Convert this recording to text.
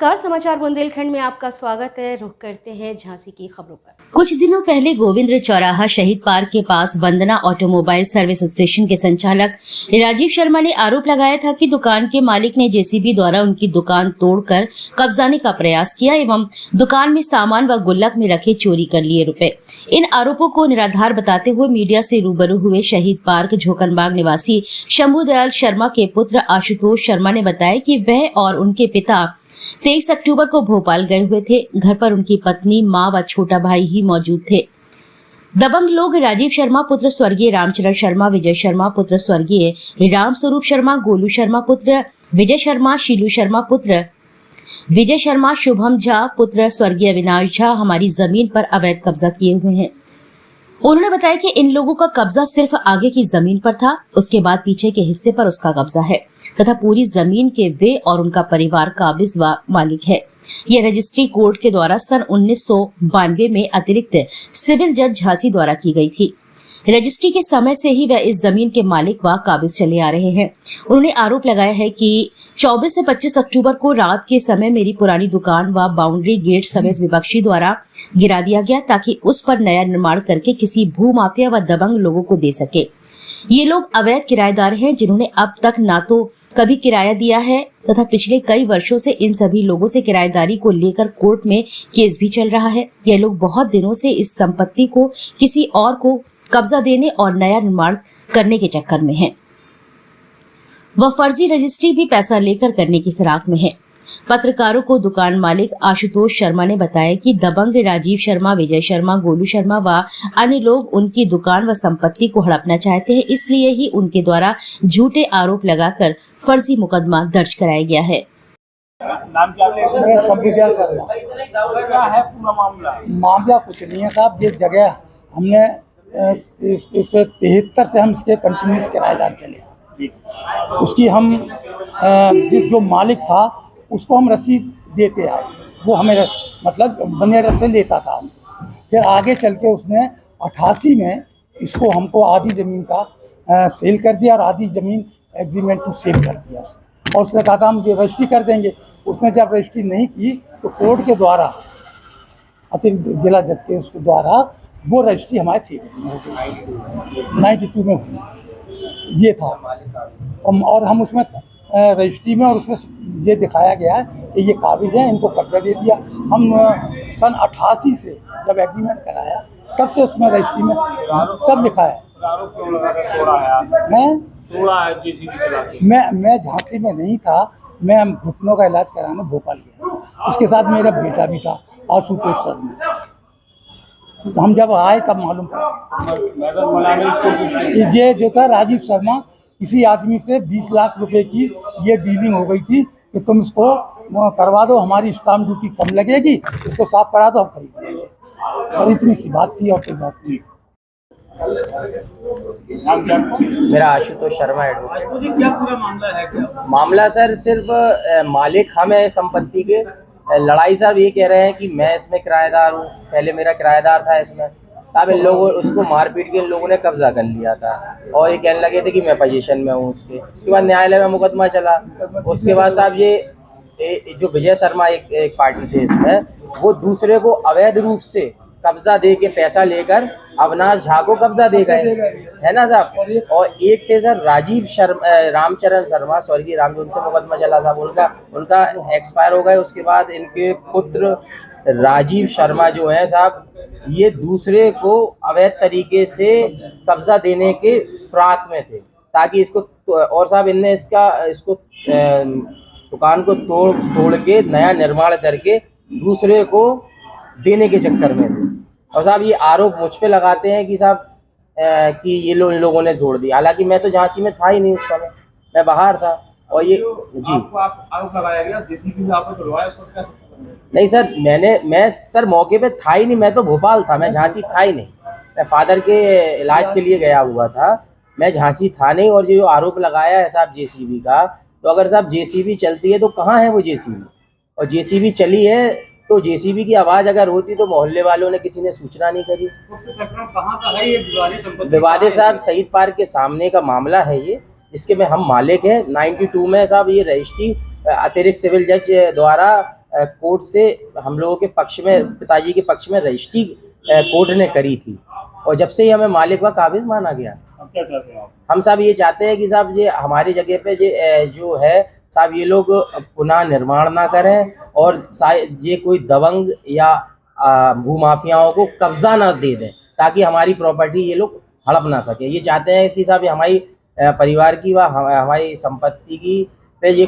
नमस्कार, समाचार बुंदेलखंड में आपका स्वागत है। रुख करते हैं झांसी की खबरों पर। कुछ दिनों पहले गोविंद चौराहा शहीद पार्क के पास वंदना ऑटोमोबाइल सर्विस स्टेशन के संचालक राजीव शर्मा ने आरोप लगाया था कि दुकान के मालिक ने जेसीबी द्वारा उनकी दुकान तोड़कर कब्जाने का प्रयास किया एवं दुकान में सामान व गुल्लक में रखे चोरी कर लिए रुपए। इन आरोपों को निराधार बताते हुए मीडिया से रूबरू हुए शहीद पार्क झोकनबाग निवासी शंभू दयाल शर्मा के पुत्र आशुतोष शर्मा ने बताया कि वह और उनके पिता 23 अक्टूबर को भोपाल गए हुए थे। घर पर उनकी पत्नी, मां व छोटा भाई ही मौजूद थे। दबंग लोग राजीव शर्मा पुत्र स्वर्गीय रामचरण शर्मा, विजय शर्मा पुत्र स्वर्गीय राम स्वरूप शर्मा, गोलू शर्मा पुत्र विजय शर्मा, शीलू शर्मा पुत्र विजय शर्मा, शुभम झा पुत्र स्वर्गीय अविनाश झा हमारी जमीन पर अवैध कब्जा किए हुए हैं। उन्होंने बताया कि इन लोगों का कब्जा सिर्फ आगे की जमीन पर था, उसके बाद पीछे के हिस्से पर उसका कब्जा है तथा पूरी जमीन के वे और उनका परिवार काबिज व मालिक है। यह रजिस्ट्री कोर्ट के द्वारा सन 1992 में अतिरिक्त सिविल जज झांसी द्वारा की गई थी। रजिस्ट्री के समय से ही वह इस जमीन के मालिक व काबिज चले आ रहे हैं। उन्होंने आरोप लगाया है कि 24 से 25 अक्टूबर को रात के समय मेरी पुरानी दुकान व बाउंड्री गेट समेत विपक्षी द्वारा गिरा दिया गया ताकि उस पर नया निर्माण करके किसी भू माफिया व दबंग लोगों को दे सके। ये लोग अवैध किराएदार हैं जिन्होंने अब तक ना तो कभी किराया दिया है तथा पिछले कई वर्षों से इन सभी लोगों से किराएदारी को लेकर कोर्ट में केस भी चल रहा है। ये लोग बहुत दिनों से इस संपत्ति को किसी और को कब्जा देने और नया निर्माण करने के चक्कर में हैं। वह फर्जी रजिस्ट्री भी पैसा लेकर करने की फिराक में है। पत्रकारों को दुकान मालिक आशुतोष शर्मा ने बताया कि दबंग राजीव शर्मा, विजय शर्मा, गोलू शर्मा व अन्य लोग उनकी दुकान व संपत्ति को हड़पना चाहते हैं, इसलिए ही उनके द्वारा झूठे आरोप लगाकर फर्जी मुकदमा दर्ज कराया गया है। नाम क्या है? संविधान शर्मा। क्या है पूरा मामला? मामला कुछ नहीं है साहब, ये जगह हमने 73 से हम इसके कंटिन्यूस किराएदार चले। उसकी हम जो मालिक था उसको हम रसीद देते आए, वो हमें मतलब बने से लेता था हमसे। फिर आगे चल के उसने 88 में इसको हमको आधी ज़मीन का सेल कर दिया और आधी ज़मीन एग्रीमेंट टू सेल कर दिया उसने, और उसने कहा था हम रजिस्ट्री कर देंगे। उसने जब रजिस्ट्री नहीं की तो कोर्ट के द्वारा, अतिरिक्त जिला जज के उसके द्वारा वो रजिस्ट्री हमारे फेवर में हो गई, 92 में हुई। ये था, और हम उसमें रजिस्ट्री में और उसमें ये दिखाया गया है कि ये काबिज है, इनको कब्जा दे दिया। हम सन 88 से जब एग्रीमेंट कराया तब से उसमें रजिस्ट्री में सब लिखा है। मैं झांसी में नहीं था, मैं घुटनों का इलाज कराने भोपाल गया। उसके साथ मेरा बेटा भी था आशुतोष शर्मा। हम जब आए तब मालूम पड़ा ये जो था राजीव शर्मा, किसी आदमी से 20 लाख रुपए की ये डीलिंग हो गई थी कि तुम इसको करवा दो, हमारी स्टाम्प ड्यूटी कम लगेगी, इसको साफ करा दो, हम खरीद लेंगे। और इतनी सी बात थी और कोई बात नहीं। मेरा आशुतोष शर्मा एडवोकेट। क्या पूरा मामला है? क्या मामला सर, सिर्फ मालिक हम है संपत्ति के। लड़ाई साहब ये कह रहे हैं कि मैं इसमें किराएदार हूँ, पहले मेरा किराएदार था इसमें। साहब इन लोगों उसको मारपीट के इन लोगों ने कब्जा कर लिया था और ये कहने लगे थे कि मैं पोजीशन में हूँ उसके बाद न्यायालय में मुकदमा चला। उसके बाद साहब ये जो विजय शर्मा एक पार्टी थे इसमें, वो दूसरे को अवैध रूप से कब्जा दे के पैसा लेकर अविनाश झा को कब्जा दे गए, है ना साहब। और एक थे सर राजीव शर्मा, रामचरण शर्मा स्वर्गीय राम, उनसे मुकदमा चला साहब, उनका एक्सपायर हो गए। उसके बाद इनके पुत्र राजीव शर्मा जो है साहब, ये दूसरे को अवैध तरीके से कब्जा देने के फिराक में थे ताकि इसको, और साहब इनने इसको दुकान को तोड़ के नया निर्माण करके दूसरे को देने के चक्कर में थे। और साहब ये आरोप मुझ पे लगाते हैं कि साहब कि ये इन लोगों ने जोड़ दिया, हालांकि मैं तो झांसी में था ही नहीं उस समय, मैं बाहर था। और ये जी आरोप लगाया गया, जेसीबी भी आपने करवाया, उसको क्या? नहीं सर, मैं सर मौके पे था ही नहीं, मैं तो भोपाल था, मैं झांसी था ही नहीं। मैं फादर के इलाज के लिए गया हुआ था, मैं झांसी था नहीं। और जो आरोप लगाया है साहब जेसीबी का, तो अगर साहब जेसीबी चलती है तो कहाँ है वो जेसीबी? और जेसीबी चली है तो जेसीबी की आवाज़ अगर होती तो मोहल्ले वालों ने किसी ने सूचना नहीं करी। कहाँ का है ये विवादे साहब? शहीद पार्क के सामने का मामला है ये, जिसके में हम मालिक हैं। 92 में साहब ये रजिस्ट्री अतिरिक्त सिविल जज द्वारा कोर्ट से हम लोगों के पक्ष में, पिताजी के पक्ष में रजिस्ट्री कोर्ट ने करी थी, और जब से ही हमें मालिक व काबिज माना गया। अब क्या चाहते हैं आप? हम साहब ये चाहते हैं कि साहब ये हमारी जगह पे जो है साहब ये लोग पुनः निर्माण ना करें, और ये कोई दबंग या भूमाफियाओं को कब्जा ना दे दें, ताकि हमारी प्रॉपर्टी ये लोग हड़प ना सके। ये चाहते हैं कि साहब ये हमारी परिवार की व हमारी संपत्ति की पे ये